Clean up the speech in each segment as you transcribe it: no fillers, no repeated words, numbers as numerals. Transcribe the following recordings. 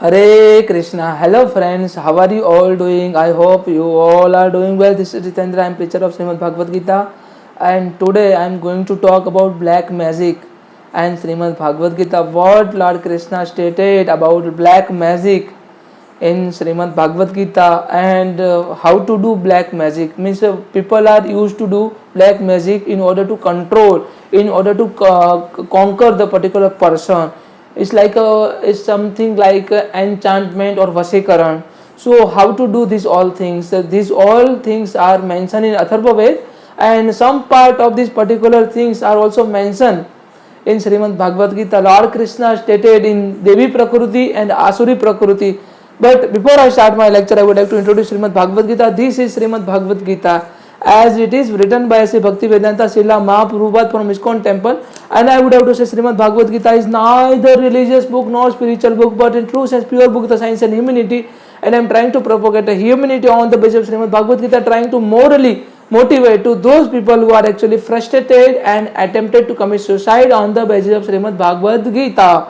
Hare Krishna. Hello friends, how are you all doing? I hope you all are doing well. This is Jitendra, I am preacher of Srimad Bhagavad Gita, and today I am going to talk about black magic and Srimad Bhagavad Gita. What Lord Krishna stated about black magic in Srimad Bhagavad Gita, and how to do black magic. Means people are used to do black magic in order to control, in order to conquer the particular person. It's something like enchantment or vasikaran. So how to do these all things? These all things are mentioned in Atharva Ved, and some part of these particular things are also mentioned in Srimad Bhagavad Gita. Lord Krishna stated in Devi Prakruti and Asuri Prakruti. But before I start my lecture, I would like to introduce Srimad Bhagavad Gita. This is Srimad Bhagavad Gita as it is written by Sri Bhakti Vedanta Srila Mahaprabhupada from ISKCON temple. And I would have to say Srimad Bhagavad Gita is neither religious book nor spiritual book, but in true sense pure book, the science and humanity. And I am trying to propagate a humanity on the basis of Srimad Bhagavad Gita, trying to morally motivate to those people who are actually frustrated and attempted to commit suicide on the basis of Srimad Bhagavad Gita.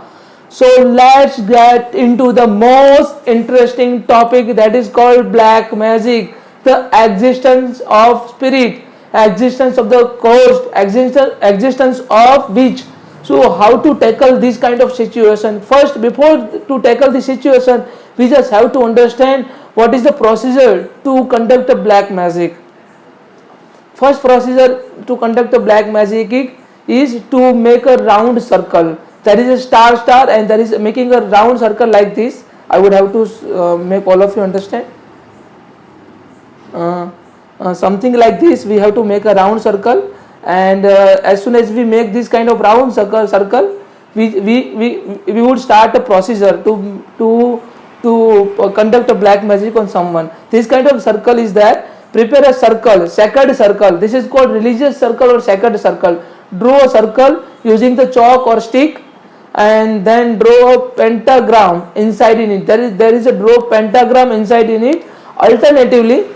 So let's get into the most interesting topic, that is called black magic, the existence of spirit, existence of the ghost, existence of witch. So how to tackle this kind of situation? First, before to tackle the situation, we just have to understand what is the procedure to conduct a black magic. First procedure to conduct a black magic is to make a round circle. There is a star and there is making a round circle like this. I would have to make all of you understand. Something like this, we have to make a round circle, and as soon as we make this kind of round circle, we would start a procedure to conduct a black magic on someone. This kind of circle is that prepare a circle, sacred circle. This is called religious circle or sacred circle. Draw a circle using the chalk or stick, and then draw a pentagram inside in it. There is a draw pentagram inside in it. Alternatively,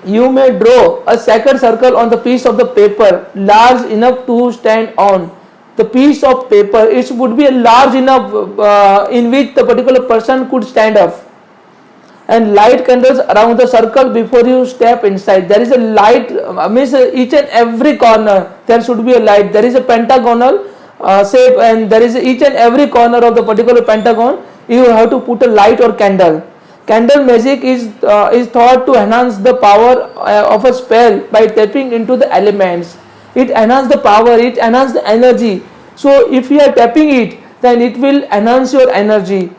you may draw a sacred circle on the piece of the paper large enough to stand on. The piece of paper, it would be large enough in which the particular person could stand up, and light candles around the circle before you step inside. There is a light, means each and every corner there should be a light. There is a pentagonal shape, and there is each and every corner of the particular pentagon you have to put a light or candle. Candle magic is thought to enhance the power of a spell by tapping into the elements. It enhances the power, it enhances the energy. So if you are tapping it, then it will enhance your energy,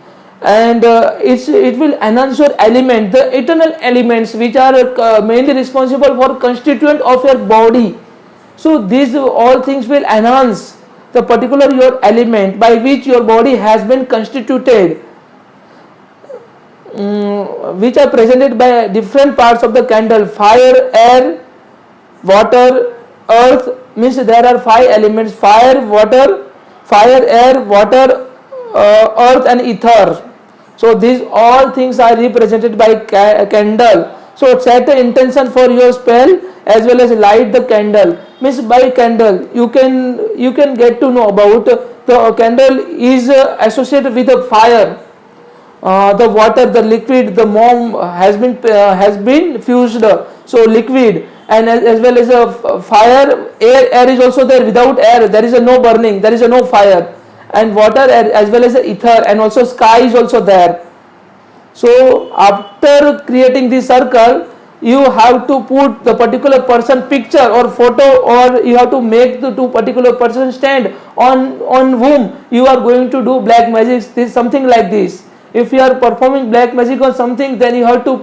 and it will enhance your element, the eternal elements which are mainly responsible for constituent of your body. So these all things will enhance the particular your element by which your body has been constituted, which are presented by different parts of the candle: fire, air, water, earth. Means there are 5 elements: fire, air, water, earth and ether. So these all things are represented by candle. So set the intention for your spell as well as light the candle. Means by candle you can get to know about the candle is associated with the fire, the water, the liquid, the mom has been fused, so liquid, and as well as fire. Air is also there. Without air there is no burning, there is no fire. And water as well as ether, and also sky is also there. So after creating this circle, you have to put the particular person picture or photo, or you have to make the 2 particular person stand on whom you are going to do black magic. This something like this. If you are performing black magic on something, then you have to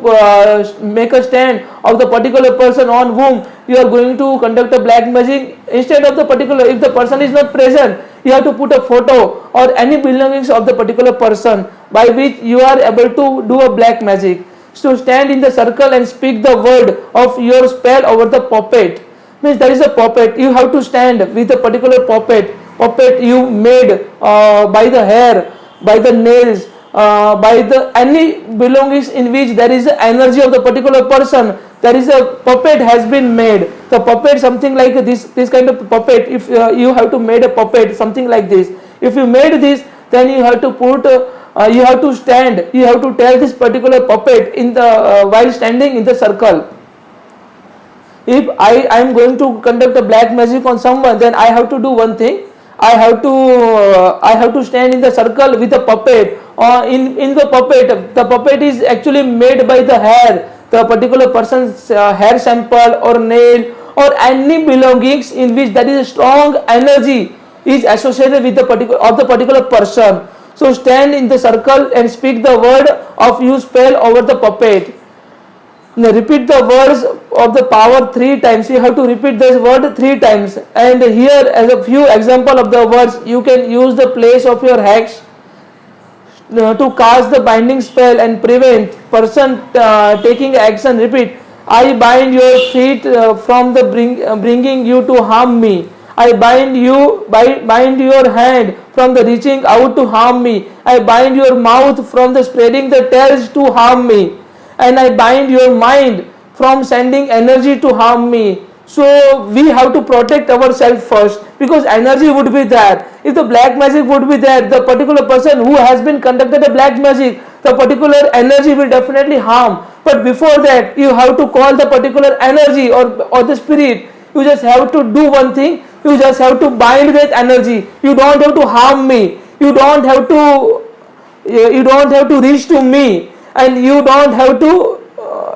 make a stand of the particular person on whom you are going to conduct a black magic. Instead of the particular, if the person is not present, you have to put a photo or any belongings of the particular person by which you are able to do a black magic. So stand in the circle and speak the word of your spell over the puppet. Means there is a puppet, you have to stand with a particular puppet you made by the hair, by the nails, by the any belongings in which there is the energy of the particular person. There is a puppet has been made. The puppet something like this kind of puppet. If you have to made a puppet something like this, if you made this, then you have to put you have to stand, you have to tell this particular puppet in the while standing in the circle. If I am going to conduct a black magic on someone, then I have to do one thing. I have to stand in the circle with a puppet. In the puppet is actually made by the hair, the particular person's hair sample or nail or any belongings in which there is a strong energy is associated with the particular person. So stand in the circle and speak the word of you spell over the puppet. Now repeat the words of the power 3 times. You have to repeat this word 3 times. And here, as a few example of the words, you can use the place of your hex to cast the binding spell and prevent person taking action. Repeat: I bind your feet from the bringing you to harm me. I bind your hand from the reaching out to harm me. I bind your mouth from the spreading the tales to harm me. And I bind your mind from sending energy to harm me. So we have to protect ourselves first, because energy would be there. If the black magic would be there, the particular person who has been conducted a black magic, the particular energy will definitely harm. But before that, you have to call the particular energy or the spirit. You just have to do one thing. You just have to bind that energy. You don't have to harm me. You don't have to reach to me. And you don't have to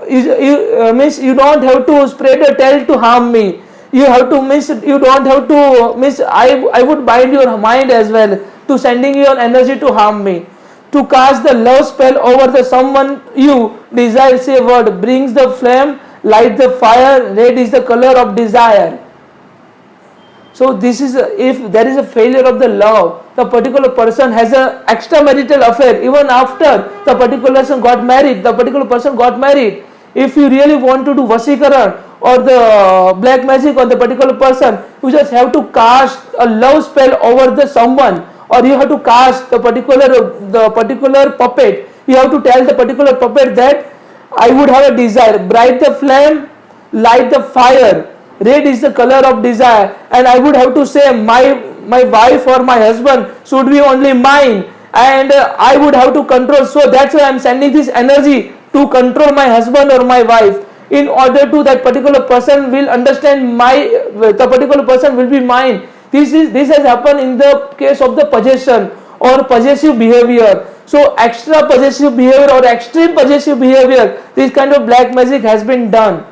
you don't have to spread a tale to harm me. You don't have to I would bind your mind as well to sending your energy to harm me. To cast the love spell over the someone you desire, say word, brings the flame, light the fire, red is the color of desire. So this is if there is a failure of the love, the particular person has an extramarital affair even after the particular person got married. If you really want to do vasikaran or the black magic on the particular person, you just have to cast a love spell over the someone, or you have to cast the particular puppet. You have to tell the particular puppet that I would have a desire, bright the flame, light the fire, red is the color of desire, and I would have to say my wife or my husband should be only mine, and I would have to control. So that's why I am sending this energy to control my husband or my wife, in order to that particular person will understand the particular person will be mine. This has happened in the case of the possession or possessive behavior. So extra possessive behavior or extreme possessive behavior, this kind of black magic has been done.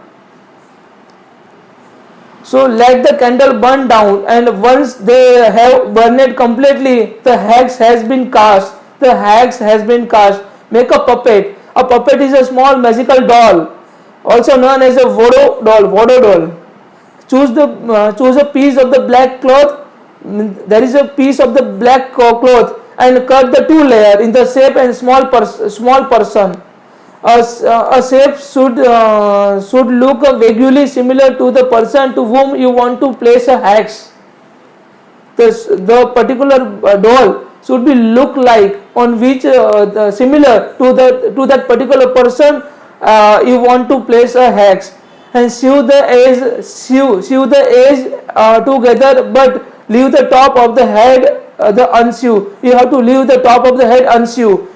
So let the candle burn down, and once they have burned completely, the hex has been cast. Make a puppet. A puppet is a small magical doll, also known as a voodoo doll. Choose a piece of the black cloth. There is a piece of the black cloth, and cut the 2 layers in the shape and small person. A shape should look vaguely similar to the person to whom you want to place a hex. The particular doll should be look like on which similar to that particular person you want to place a hex, and sew the edge together, but leave the top of the head unsew. You have to leave the top of the head unsew.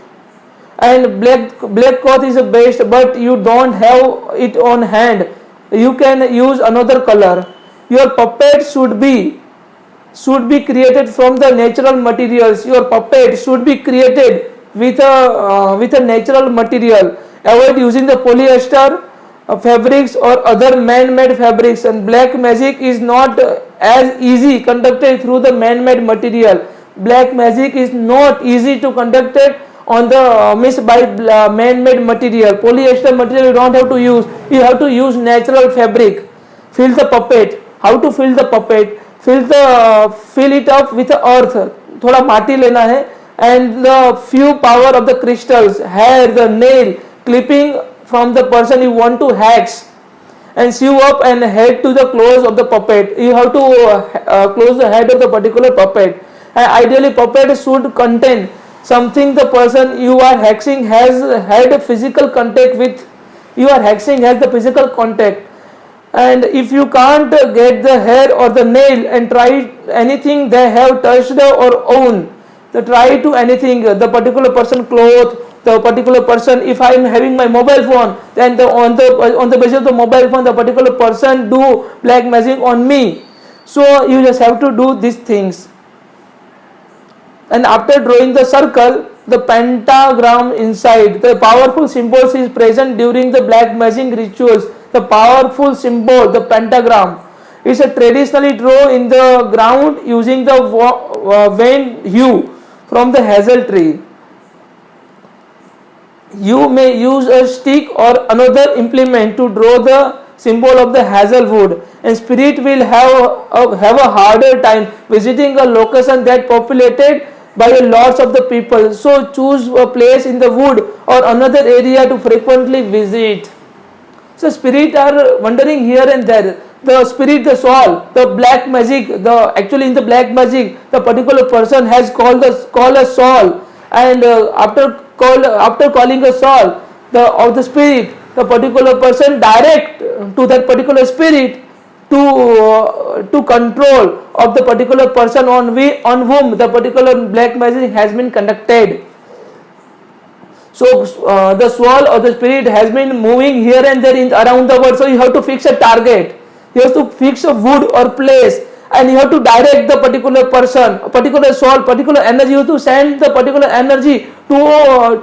And black cloth is the best, but you don't have it on hand, you can use another color. Your puppet should be created from the natural materials. Your puppet should be created with a natural material. Avoid using the polyester fabrics or other man-made fabrics, and black magic is not as easy conducted through the man-made material. Black magic is not easy to conduct it on the by man-made material. Polyester material you don't have to use. You have to use natural fabric. Fill the puppet. How to fill the puppet? Fill it up with earth. थोड़ा माटी लेना है, and the few power of the crystals, hair, the nail, clipping from the person you want to hex, and sew up and head to the close of the puppet. You have to close the head of the particular puppet. And ideally, puppet should contain something the person you are hexing has had a physical contact with. You are hexing has the physical contact, and if you can't get the hair or the nail and try anything they have touched or owned, the try to anything, the particular person cloth, the particular person, if I am having my mobile phone, then on the basis of the mobile phone, the particular person do black magic on me. So you just have to do these things. And after drawing the circle, the pentagram inside, the powerful symbols is present during the black magic rituals. The powerful symbol, the pentagram, is a traditionally drawn in the ground using the veined hue from the hazel tree. You may use a stick or another implement to draw the symbol of the hazel wood, and spirit will have a harder time visiting a location that populated by a lots of the people. So choose a place in the wood or another area to frequently visit. So spirits are wandering here and there. The spirit, the soul, the black magic, the actually in the black magic, the particular person has called a soul, and after calling a soul, the spirit, the particular person direct to that particular spirit to control of the particular person on whom the particular black magic has been conducted. So the soul or the spirit has been moving here and there around the world. So you have to fix a target. You have to fix a wood or place, and you have to direct the particular person, a particular soul, particular energy. You have to send the particular energy to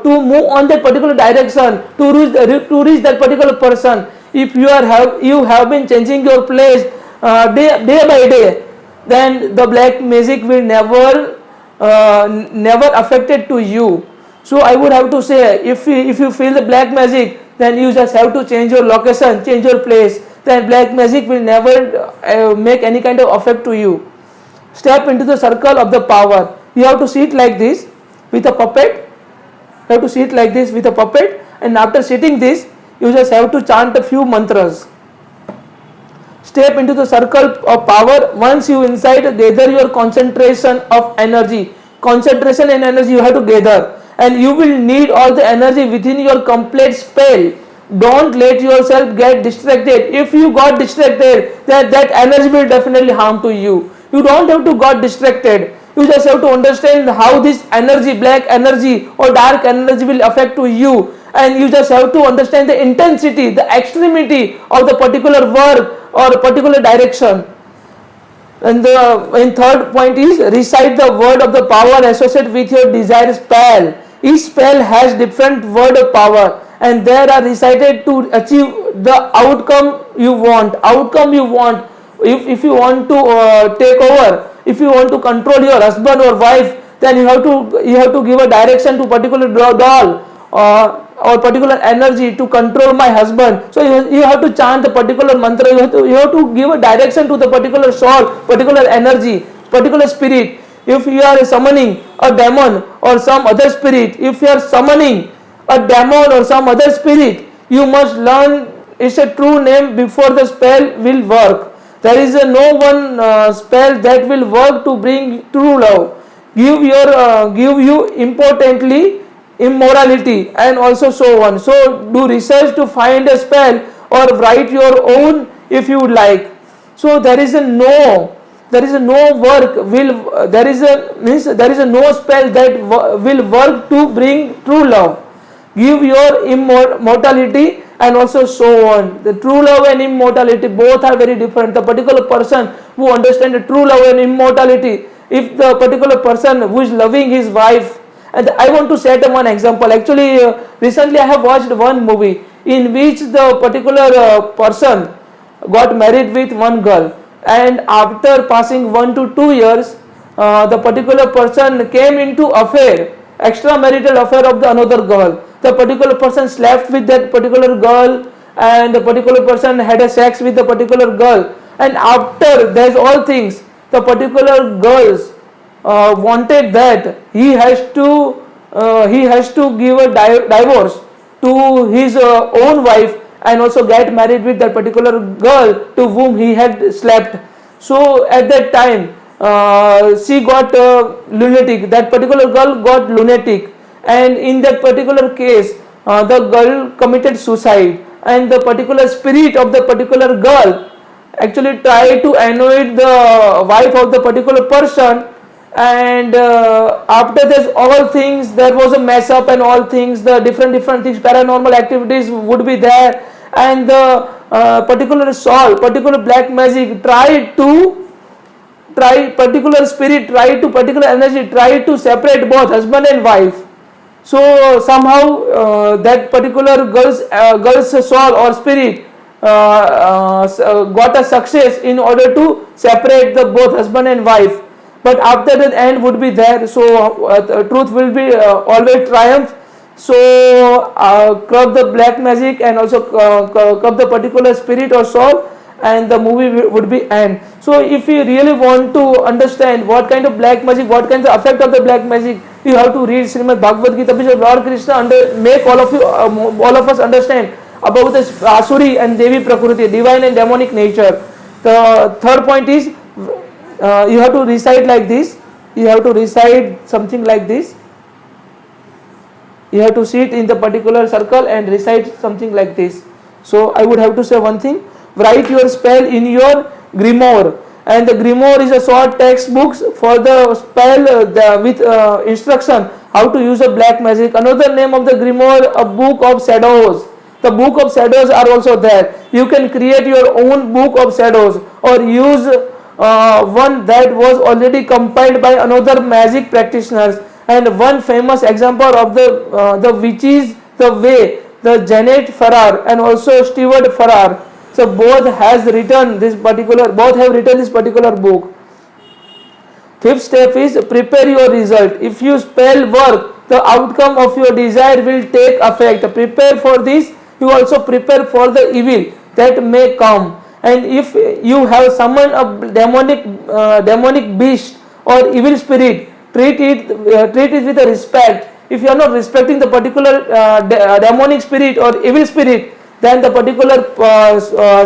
move on that particular direction to reach that particular person. If you have been changing your place day by day, then the black magic will never affected to you. So I would have to say, if you feel the black magic, then you just have to change your location, change your place. Then black magic will never make any kind of effect to you. Step into the circle of the power. You have to sit like this with a puppet. You have to sit like this with a puppet, and after sitting this, you just have to chant a few mantras. Step into the circle of power. Once you inside, gather your concentration of energy. Concentration and energy you have to gather, and you will need all the energy within your complete spell. Don't let yourself get distracted. If you got distracted, that energy will definitely harm to you. You don't have to get distracted. You just have to understand how this energy, black energy or dark energy will affect to you, and you just have to understand the intensity, the extremity of the particular work or particular direction. And the third point is recite the word of the power associated with your desired spell. Each spell has different word of power, and they are recited to achieve the outcome you want. If you want to take over, if you want to control your husband or wife, then you have to give a direction to particular doll or particular energy to control my husband. So you have to chant the particular mantra. You have to give a direction to the particular soul, particular energy, particular spirit. If you are summoning a demon or some other spirit, if you are summoning a demon or some other spirit, you must learn its a true name before the spell will work. There is no one spell that will work to bring true love. Give you importantly immorality and also so on. So do research to find a spell or write your own if you would like. So there is no work will there is a no spell that will work to bring true love. Give your immortality and also so on. The true love and immortality both are very different. The particular person who understands the true love and immortality, if the particular person who is loving his wife, and I want to set one example. Actually, recently I have watched one movie in which the particular person got married with one girl, and after passing 1 to 2 years, the particular person came into extramarital affair of the another girl. The particular person slept with that particular girl, and the particular person had a sex with the particular girl, and after there's all things, the particular girls wanted that he has to give a divorce to his own wife and also get married with that particular girl to whom he had slept. So at that time she got lunatic. That particular girl got lunatic, and in that particular case the girl committed suicide, and the particular spirit of the particular girl actually tried to annoy the wife of the particular person, and after this all things there was a mess up, and all things, the different things, paranormal activities would be there, and the particular Saul, particular black magic particular spirit, try to particular energy, try to separate both husband and wife. So somehow that particular girl's soul or spirit got a success in order to separate the both husband and wife. But after the end would be there, so the truth will be always triumph. So curb the black magic and also curb the particular spirit or soul, and the movie would be end. So if you really want to understand what kind of black magic, what kind of effect of the black magic, you have to read Srimad Bhagavad Gita, because Lord Krishna make all of us understand about the Asuri and Devi Prakriti, divine and demonic nature. The third point is you have to recite like this. You have to recite something like this. You have to sit in the particular circle and recite something like this. So I would have to say one thing: write your spell in your grimoire, and the grimoire is a short textbooks for the spell with instruction how to use a black magic. Another name of the grimoire, a book of shadows. The book of shadows are also there. You can create your own book of shadows, or use one that was already compiled by another magic practitioners. And one famous example of the witches, the way, the Janet Farrar and also Stewart Farrar. So both have written this particular book. Fifth step is prepare your result. If you spell work, the outcome of your desire will take effect. Prepare for this. You also prepare for the evil that may come. And if you have summoned a demonic beast or evil spirit, treat it with a respect. If you are not respecting the particular demonic spirit or evil spirit, then the particular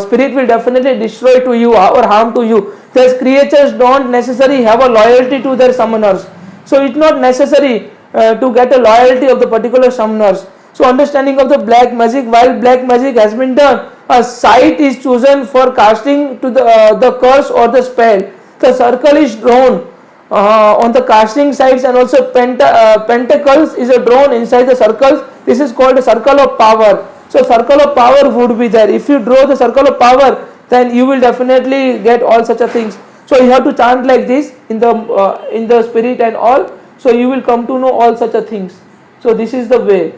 spirit will definitely destroy to you or harm to you. These creatures don't necessarily have a loyalty to their summoners. So it's not necessary to get a loyalty of the particular summoners. So understanding of the black magic, while black magic has been done, a site is chosen for casting to the curse or the spell. The circle is drawn on the casting sides, and also pentacles is a drawn inside the circles. This is called a circle of power. So circle of power would be there. If you draw the circle of power, then you will definitely get all such a things. So you have to chant like this in the spirit and all. So you will come to know all such a things. So this is the way.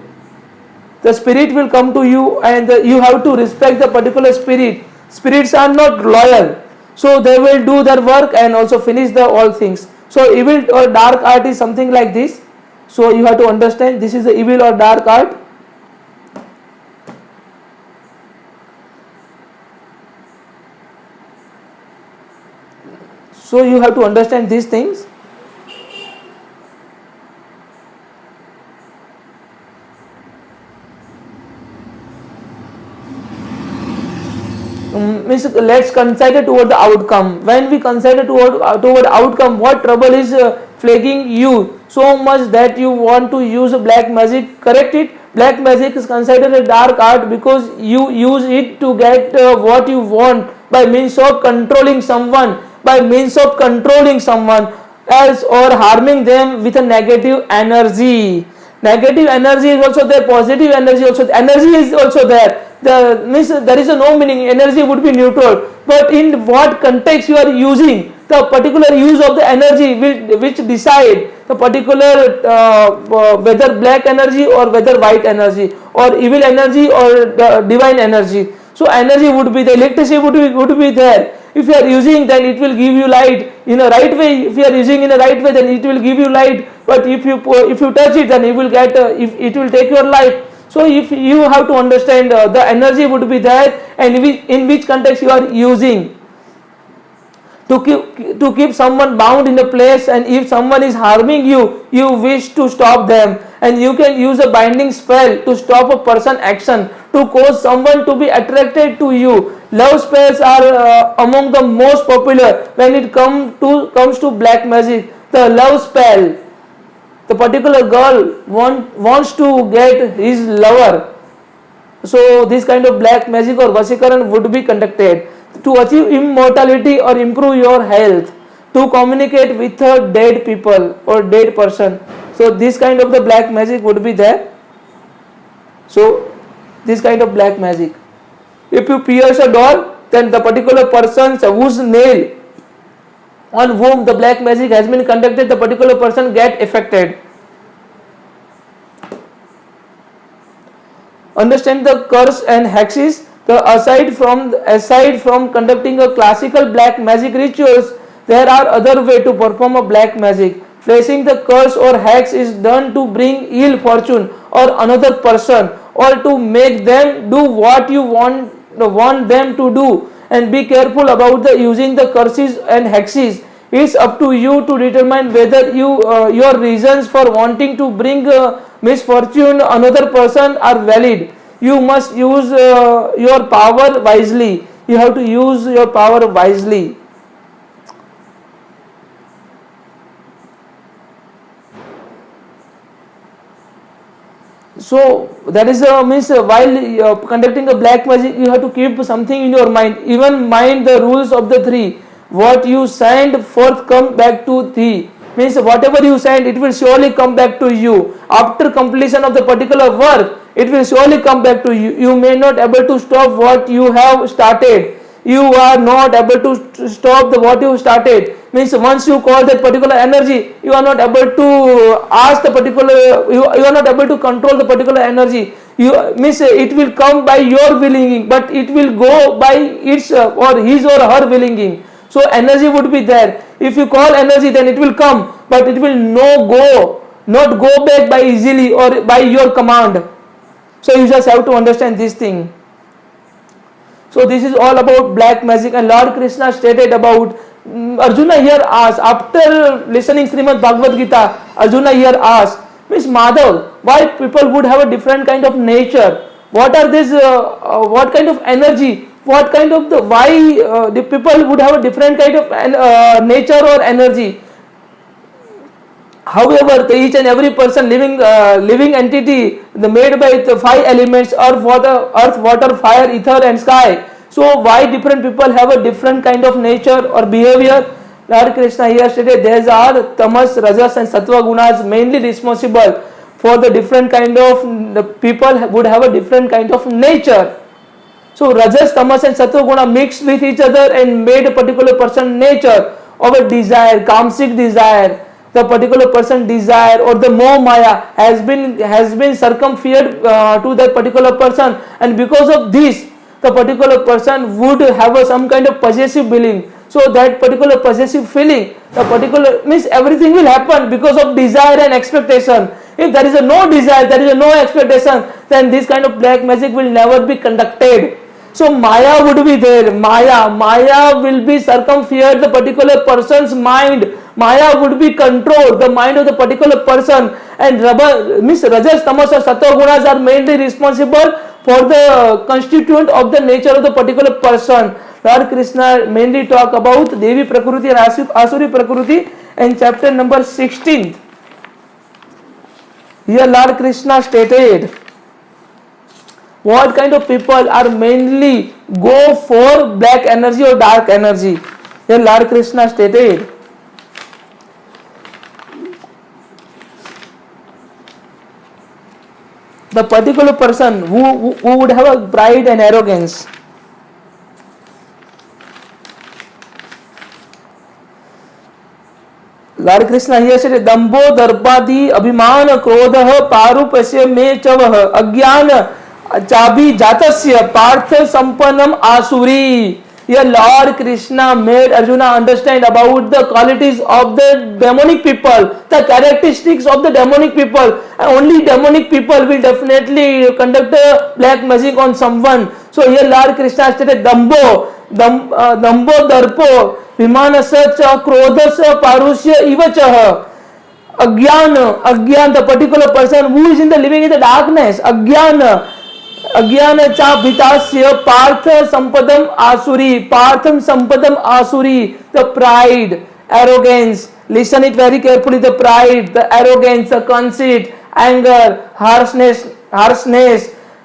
The spirit will come to you, and you have to respect the particular spirit. Spirits are not loyal, so they will do their work and also finish the all things. So evil or dark art is something like this. So you have to understand this is the evil or dark art. So you have to understand these things. Means let's consider toward the outcome. When we consider toward outcome, what trouble is plaguing you so much that you want to use black magic? Correct it. Black magic is considered a dark art because you use it to get what you want by means of controlling someone, else, or harming them with a negative energy. Negative energy is also there, positive energy also. Energy is also there. Means there is no meaning. Energy would be neutral, but in what context you are using, the particular use of the energy which decide the particular whether black energy or whether white energy or evil energy or the divine energy. So energy would be the electricity would be there. If you are using, then it will give you light in a right way. If you are using in a right way, then it will give you light. But if you touch it, then it will get it will take your life. So if you have to understand the energy would be there, and in which context you are using to keep someone bound in a place, and if someone is harming you, you wish to stop them, and you can use a binding spell to stop a person action, to cause someone to be attracted to you. Love spells are among the most popular when it comes to black magic. The love spell, the particular girl wants to get his lover, so this kind of black magic or vasikaran would be conducted to achieve immortality or improve your health. to communicate with a dead people or dead person. So this kind of the black magic would be there. So this kind of black magic. If you pierce a door, then the particular person whose nail on whom the black magic has been conducted, the particular person get affected. Understand the curse and hexes. Aside from conducting a classical black magic rituals, there are other way to perform a black magic. Placing the curse or hex is done to bring ill fortune or another person, or to make them do what you want them to do. And be careful about using the curses and hexes. It's up to you to determine whether your reasons for wanting to bring misfortune another person are valid. You must use your power wisely. You have to use your power wisely. So that is means while conducting a black magic, you have to keep something in your mind. Even mind the rules of the three. What you send forth come back to thee. Means whatever you send, it will surely come back to you. After completion of the particular work, it will surely come back to you. You may not able to stop what you have started. You are not able to stop what you started. Means once you call that particular energy, you are not able to ask the particular, you are not able to control the particular energy. You means it will come by your willing, but it will go by its or his or her willing. So energy would be there. If you call energy, then it will come, but it will not go back by easily or by your command. So you just have to understand this thing. So this is all about black magic, and Lord Krishna stated about Arjuna here asked, after listening Srimad Bhagavad Gita, Arjuna here asked, Miss Madhav, why people would have a different kind of nature? What are these? What kind of energy? What kind of why the people would have a different kind of nature or energy? However, each and every person living entity, made by the five elements: earth, water, fire, ether, and sky. So why different people have a different kind of nature or behavior? Lord Krishna here stated there are tamas, rajas, and sattva gunas mainly responsible for the different kind of the people would have a different kind of nature. So rajas, tamas, and sattva guna mixed with each other and made a particular person nature of a desire, kamsic desire. The particular person desire or the moh maya has been circumferred to that particular person, and because of this, the particular person would have some kind of possessive feeling. So that particular possessive feeling, the particular means everything will happen because of desire and expectation. If there is no desire, there is no expectation, then this kind of black magic will never be conducted. So Maya would be there. Maya will be circumferred the particular person's mind. Maya would be controlled the mind of the particular person, and Rajas, Tamas, or Sattva gunas are mainly responsible for the constituent of the nature of the particular person. Lord Krishna mainly talk about Devi Prakriti and Asuri Prakriti in chapter number 16. Here Lord Krishna stated what kind of people are mainly go for black energy or dark energy. Here Lord Krishna stated, the particular person who would have a pride and arrogance. Lord Krishna here said, Dambo Darbadi Abhiman Krodha Parupasya Me Chavah Agyan Chabi Jatasya Partha Sampanam Asuri. Here Lord Krishna made Arjuna understand about the qualities of the demonic people, the characteristics of the demonic people. And only demonic people will definitely conduct a black magic on someone. So here Lord Krishna stated Dambo Darpo Vimanasa Cha Krodhasa Parusya Ivachaha. Agyan, the particular person who is living in the darkness, Agyan cha bhitasya partha sampadam asuri, the pride, arrogance. Listen it very carefully. The pride, the arrogance, the conceit, anger, harshness,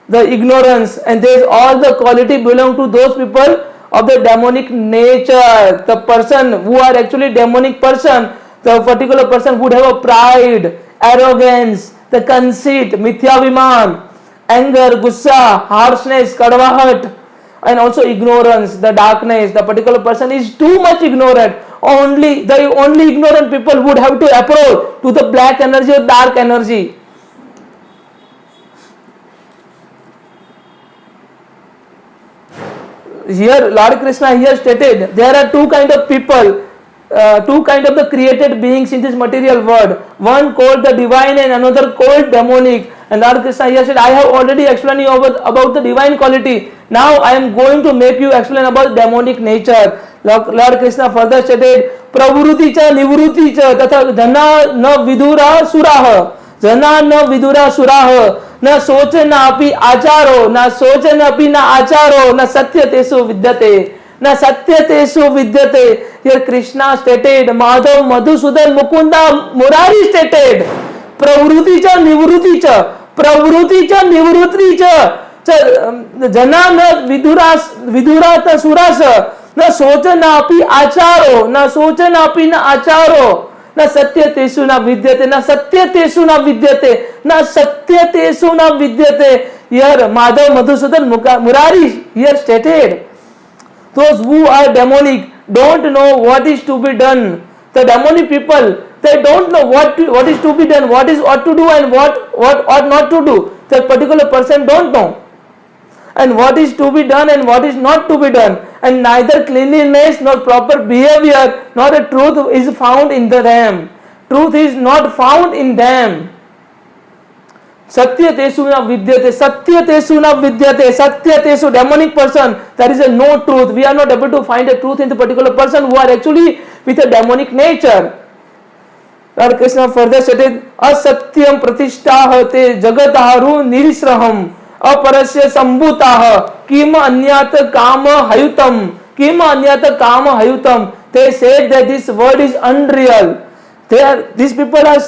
the ignorance, and there is all the quality belong to those people of the demonic nature. The person who are actually demonic person, the particular person would have a pride, arrogance, the conceit, mithyaviman, anger, gussa, harshness, kadvahat, and also ignorance, the darkness. The particular person is too much ignorant. Only the only ignorant people would have to approach to the black energy or dark energy. Here Lord Krishna here stated there are two kind of people, two kind of the created beings in this material world. One called the divine and another called demonic. And Lord Krishna here said, I have already explained you about the divine quality. Now I am going to make you explain about demonic nature. Lord Krishna further stated, pravruti cha nivruti cha tatha jana na vidura surah. Jana na vidura surah. न सोच न अपि आचारो न सोच न अपि न आचारो न सत्य तेसु विद्यते न सत्य तेसु विद्यते. Here Krishna stated, Madhav, Madhusudan, Mukunda, Murari stated, pravruti cha nivruti cha, pravruti cha nivruti cha, jana na vidura ta surasa, na socha na api acharo, na socha na api na acharo, na satya tesu na vidyate, na satya tesu na vidyate, na satya tesu na vidyate. Here Madhav, Madhusudan, Murari here stated, those who are demonic don't know what is to be done. The demonic people, they don't know what is to be done, what is ought to do and what ought not to do. That particular person don't know. And what is to be done and what is not to be done. And neither cleanliness nor proper behavior nor the truth is found in them. Truth is not found in them. Satya tesu na vidyate, satya tesu na vidyate, satya tesu, demonic person, there is a no truth. We are not able to find a truth in the particular person who are actually with a demonic nature. Lord Krishna further stated, asatyam pratishtahate jagataharu nirisraham aparasya sambhutah kim anyat kama hayutam, kim anyat kama hayutam. They said that this word is unreal. These people are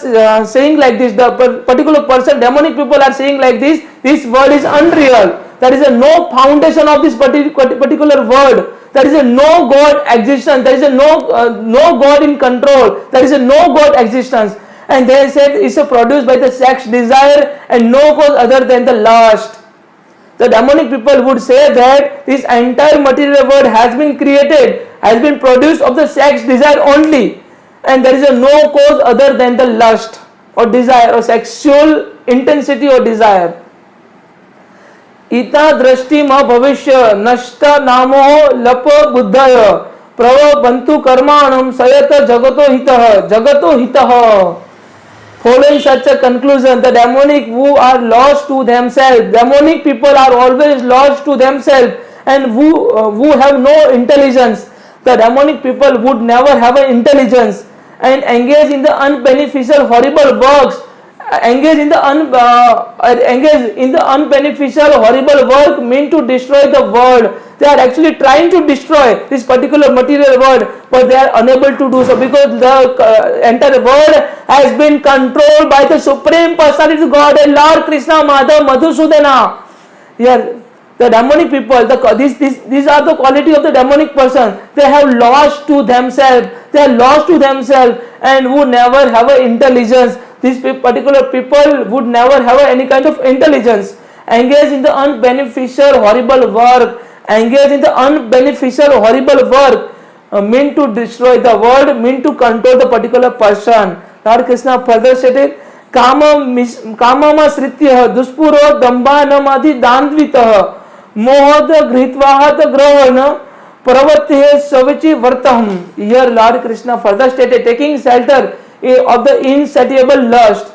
saying like this, the particular person, demonic people are saying like this word is unreal. There is a no foundation of this particular word. There is a no God existence. There is a no God in control. There is a no God existence. And they said it's produced by the sex desire and no cause other than the lust. The demonic people would say that this entire material world has been created, has been produced of the sex desire only. And there is a no cause other than the lust or desire or sexual intensity or desire. Ita drashti ma bhavishya nashta namo lap buddhaya prava bantu karmanam sayata jagato hitah. Following such a conclusion, the demonic who are lost to themselves, demonic people are always lost to themselves and who have no intelligence. The demonic people would never have an intelligence and engage in the unbeneficial horrible works, engage in the unbeneficial horrible work meant to destroy the world. They are actually trying to destroy this particular material world, but they are unable to do so because the entire world has been controlled by the Supreme Personality of God and Lord Krishna, Madhav, Madhusudana. Here the demonic people, these are the quality of the demonic person. They have lost to themselves. They are lost to themselves and would never have an intelligence. These particular people would never have any kind of intelligence. Engage in the unbeneficial horrible work. Engage in the unbeneficial horrible work meant to destroy the world, meant to control the particular person. Lord Krishna further stated, Kamama sritya duspuro dambanamadi dandvitah mohad gritvahat grahana pravathe savichi vartam. Here Lord Krishna further stated, taking shelter of the insatiable lust,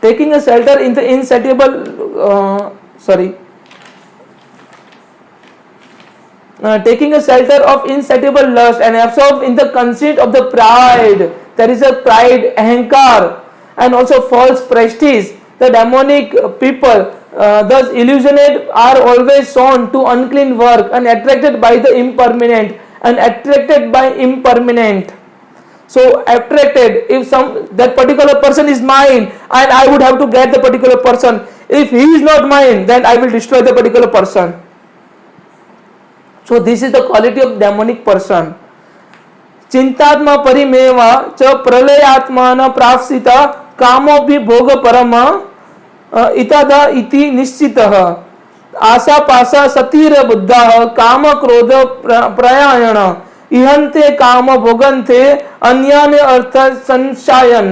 taking a shelter in the insatiable taking a shelter of insatiable lust and absorbed in the conceit of the pride. There is a pride, ahankar, and also false prestige. The demonic people, thus illusioned, are always shown to unclean work and attracted by the impermanent. So attracted, if that particular person is mine and I would have to get the particular person. If he is not mine, then I will destroy the particular person. So this is the quality of demonic person. चिंतात्मा परिमेवा च प्रलयात्मान प्राप्सित कामोपि भोग परम इतदा इति निश्चितः आशा पाशा सतीर बुद्धा काम क्रोध प्रयाण इहंते काम भोगंते अन्यान्य अर्थ संशयन.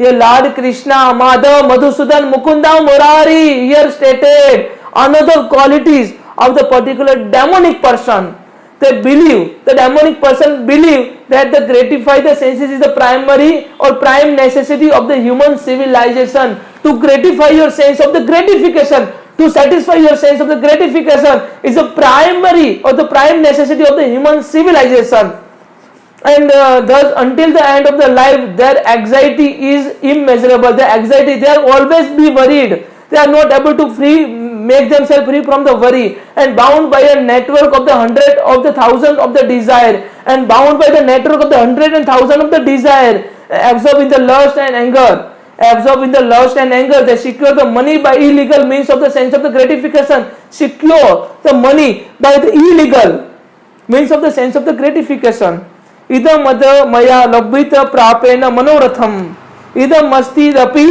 ये Lord Krishna Madhav Madhusudan Mukunda Murari here stated another qualities of the particular demonic person. They believe, the demonic person believe that the gratify the senses is the primary or prime necessity of the human civilization. To gratify your sense of the gratification, to satisfy your sense of the gratification is the primary or the prime necessity of the human civilization. And thus until the end of the life their anxiety is immeasurable. Their anxiety, they are always be worried. They are not able to make themselves free from the worry, and bound by a network of the hundred of the thousand of the desire, and bound by the network of the hundred and thousand of the desire, absorbed in the lust and anger. Absorbed in the lust and anger, they secure the money by illegal means of the sense of the gratification. Secure the money by the illegal means of the sense of the gratification. Idam maya labhita prapena manoratham. इदम अस्तिरपि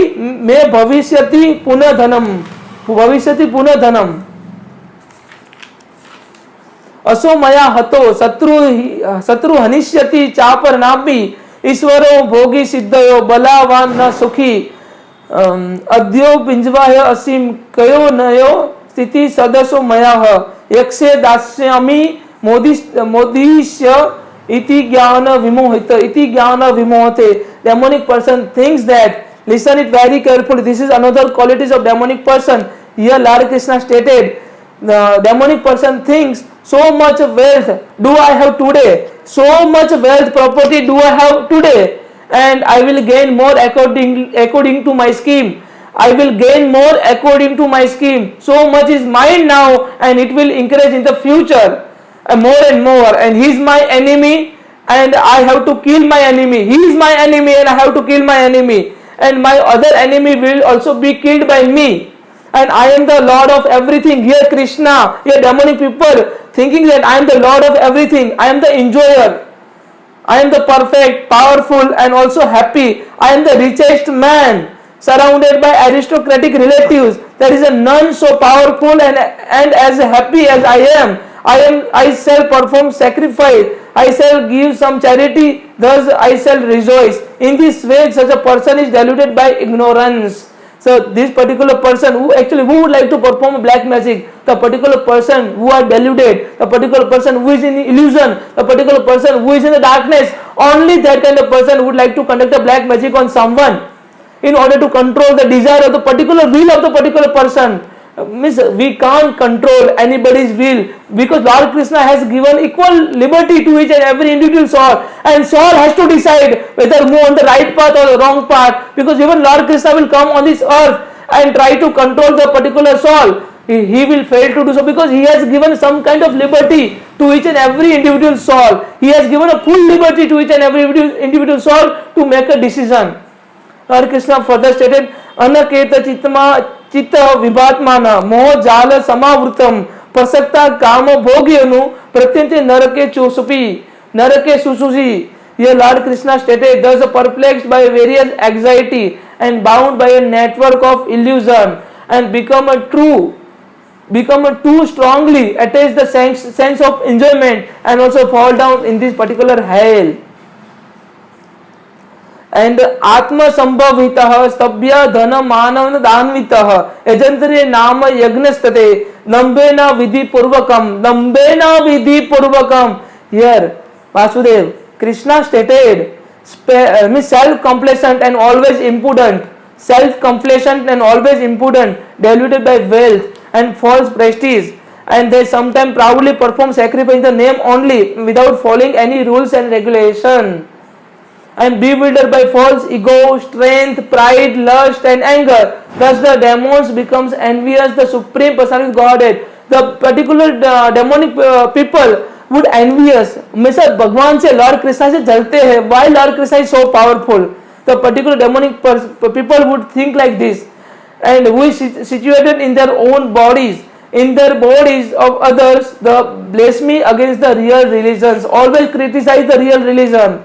मे भविष्यति पुनः धनम. भविष्यति पुनः धनम. असो मया हतो शत्रु हनिष्यति chopper नापि ईश्वरो भोगी सिद्धयो बलावान न सुखी. अद्यो पिंजवाय असीम कयो नयो स्थिति सदसो मया यक्षे दास्यामि मोदिष्य iti jnana vimohita. Iti jnana vimohate. Demonic person thinks that, listen it very carefully, this is another qualities of demonic person. Here Lord Krishna stated, the demonic person thinks, so much wealth do I have today, so much wealth property do I have today, and I will gain more according to my scheme. I will gain more according to my scheme. So much is mine now, and it will increase in the future. More and more, and he is my enemy, and I have to kill my enemy. He is my enemy, and I have to kill my enemy, and my other enemy will also be killed by me, and I am the Lord of everything. Here Krishna, here demonic people thinking that I am the Lord of everything, I am the enjoyer, I am the perfect, powerful, and also happy. I am the richest man, surrounded by aristocratic relatives. There is a none so powerful and as happy as I am. I shall perform sacrifice, I shall give some charity, thus I shall rejoice. In this way, such a person is deluded by ignorance. So this particular person who would like to perform black magic, the particular person who are deluded, the particular person who is in illusion, the particular person who is in the darkness, only that kind of person would like to conduct a black magic on someone in order to control the desire of the particular will of the particular person. Means we can't control anybody's will, because Lord Krishna has given equal liberty to each and every individual soul, and soul has to decide whether move on the right path or the wrong path, because even Lord Krishna will come on this earth and try to control the particular soul. He will fail to do so, because he has given some kind of liberty to each and every individual soul. He has given a full liberty to each and every individual soul to make a decision. Lord Krishna further stated, Anaketa chitma चित्त विभात्मान मोह जाल समावृतम प्रसक्ता काम भोग्यनु प्रत्यंते नरके चोसुपी नरके सुसुसी. Here Lord Krishna stated, thus perplexed by various anxiety and bound by a network of illusion, and become too strongly attach the sense of enjoyment, and also fall down in this particular hell. And आत्म संभवितः स्तभ्य धन मानव दान्वितः यजंत्रे नाम यज्ञस्तते नम्बेन विधि पूर्वकम. Here Vasudev, Krishna stated, self-complacent and always impudent, deluded by wealth and false prestige, and they sometimes proudly perform sacrifice in the name only without following any rules and regulation, and bewildered by false ego, strength, pride, lust and anger. Thus the demons becomes envious the supreme personality of Godhead. The particular demonic people would envious, mister भगवान से Lord Krishna से जलते हैं. Why Lord Krishna is so powerful? The particular demonic people would think like this, and who is situated in their own bodies, in their bodies of others, the blasphemy against the real religions. Always criticize the real religion.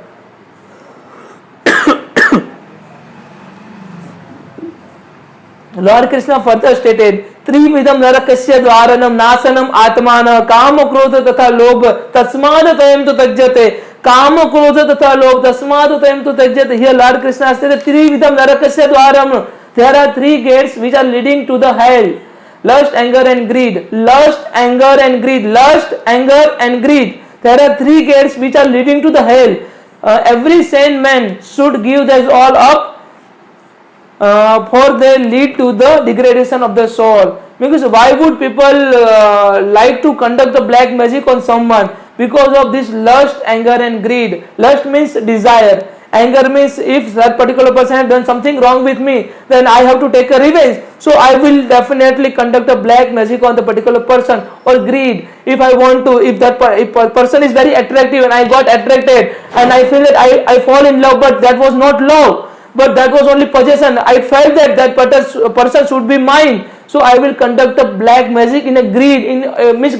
Lord Krishna further stated, त्रिविधम नरकस्य द्वारणम नाशनम आत्मान काम क्रोध तथा लोभ तस्माद तयम तो त्यज्यते काम क्रोध तथा लोभ तस्माद तयम तो त्यज्यते. Here Lord Krishna stated त्रिविधम नरकस्य Dwaram. There are three gates which are leading to the hell: lust, anger and greed. Lust, anger and greed. Lust, anger and greed. There are three gates which are leading to the hell. Every sane man should give this all up, for they lead to the degradation of the soul. Because why would people like to conduct the black magic on someone? Because of this lust, anger and greed. Lust means desire. Anger means if that particular person has done something wrong with me, then I have to take a revenge. So I will definitely conduct a black magic on the particular person. Or greed. If I want to, if a person is very attractive and I got attracted and I feel that I fall in love, but that was not love. But that was only possession. I felt that that person should be mine. So I will conduct a black magic in a greed.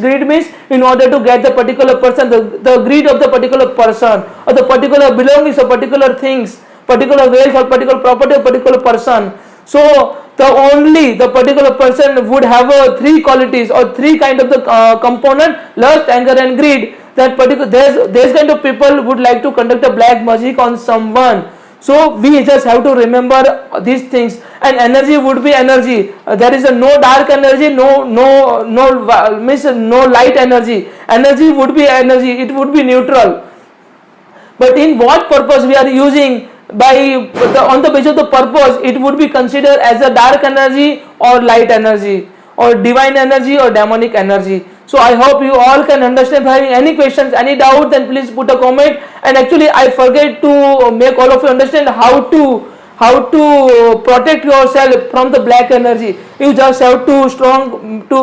Greed means in order to get the particular person, the greed of the particular person, or the particular belongings or particular things, particular wealth or particular property or particular person. So the particular person would have three qualities or three kind of the component: lust, anger and greed. That particular there's kind of people would like to conduct a black magic on someone. So we just have to remember these things. And energy would be energy. There is no dark energy, no light energy. Energy would be energy. It would be neutral. But in what purpose we are using, on the basis of the purpose, it would be considered as a dark energy or light energy, or divine energy or demonic energy. So I hope you all can understand. If having any questions, any doubt, then please put a comment. And actually I forget to make all of you understand how to protect yourself from the black energy. You just have to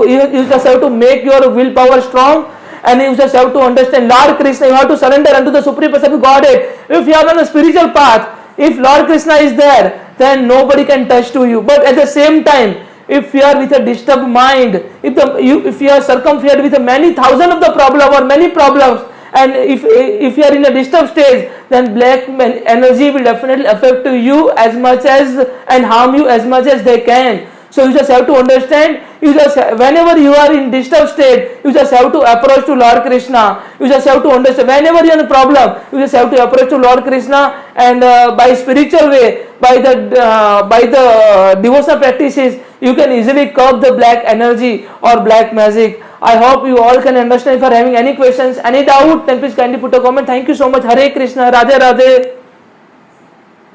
you just have to make your willpower strong, and you just have to understand Lord Krishna. You have to surrender unto the Supreme Personality Godhead. If you are on a spiritual path, if Lord Krishna is there, then nobody can touch to you. But at the same time, if you are with a disturbed mind, if you are circumfered with many thousand of the problem or many problems, and if you are in a disturbed stage, then black energy will definitely affect you as much as and harm you as much as they can. So you just have to understand, whenever you are in disturbed state, you just have to approach to Lord Krishna. You just have to understand, whenever you are in a problem, you just have to approach to Lord Krishna, and by spiritual way, by the devotional practices, you can easily curb the black energy or black magic. I hope you all can understand. If you are having any questions, any doubt, then please kindly put a comment. Thank you so much. Hare Krishna. Radhe Radhe.